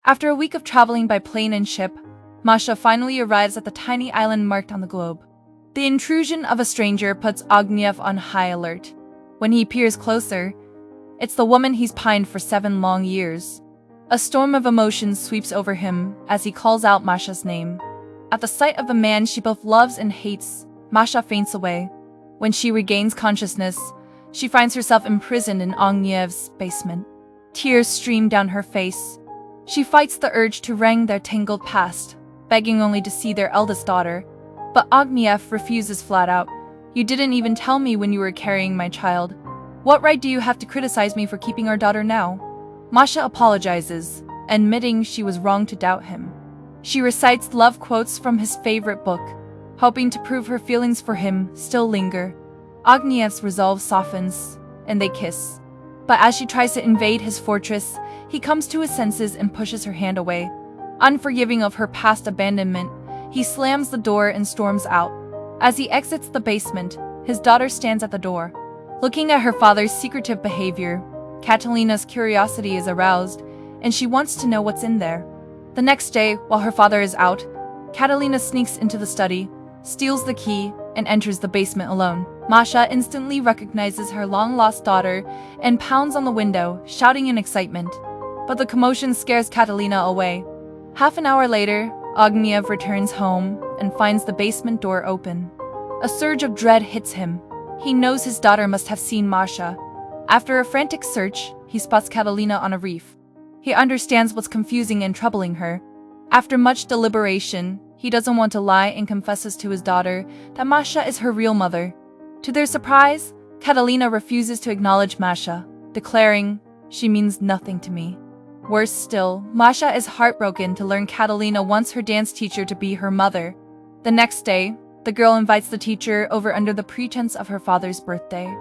After a week of traveling by plane and ship, Masha finally arrives at the tiny island marked on the globe. The intrusion of a stranger puts Ogniev on high alert. When he peers closer, it's the woman he's pined for 7 long years. A storm of emotions sweeps over him as he calls out Masha's name. At the sight of the man she both loves and hates, Masha faints away. When she regains consciousness, she finds herself imprisoned in Ogniev's basement. Tears stream down her face. She fights the urge to wring their tangled past, begging only to see their eldest daughter. But Ogniev refuses flat out. "You didn't even tell me when you were carrying my child. What right do you have to criticize me for keeping our daughter now?" Masha apologizes, admitting she was wrong to doubt him. She recites love quotes from his favorite book, hoping to prove her feelings for him still linger. Ogniev's resolve softens, and they kiss. But as she tries to invade his fortress, he comes to his senses and pushes her hand away. Unforgiving of her past abandonment, he slams the door and storms out. As he exits the basement, his daughter stands at the door. Looking at her father's secretive behavior, Catalina's curiosity is aroused, and she wants to know what's in there. The next day, while her father is out, Catalina sneaks into the study, steals the key, and enters the basement alone. Masha instantly recognizes her long-lost daughter and pounds on the window, shouting in excitement. But the commotion scares Catalina away. Half an hour later, Ogniev returns home and finds the basement door open. A surge of dread hits him. He knows his daughter must have seen Masha. After a frantic search, he spots Catalina on a reef. He understands what's confusing and troubling her. After much deliberation, he doesn't want to lie and confesses to his daughter that Masha is her real mother. To their surprise, Catalina refuses to acknowledge Masha, declaring, "She means nothing to me." Worse still, Masha is heartbroken to learn Catalina wants her dance teacher to be her mother. The next day, the girl invites the teacher over under the pretense of her father's birthday,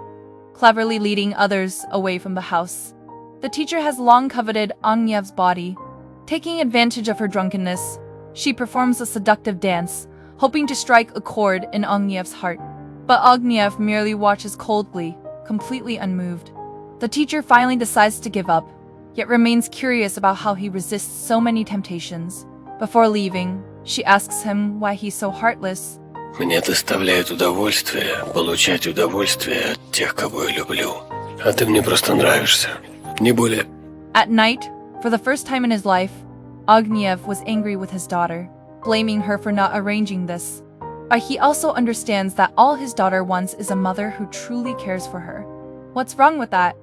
cleverly leading others away from the house. The teacher has long coveted Ogniev's body. Taking advantage of her drunkenness, she performs a seductive dance, hoping to strike a chord in Ogniev's heart. But Ogniev merely watches coldly, completely unmoved. The teacher finally decides to give up, yet remains curious about how he resists so many temptations. Before leaving, she asks him why he's so heartless. Мне доставляет удовольствие получать удовольствие от тех, кого я люблю. А ты мне просто нравишься. Не более. At night, for the first time in his life, Ogniev was angry with his daughter, blaming her for not arranging this. But he also understands that all his daughter wants is a mother who truly cares for her. What's wrong with that?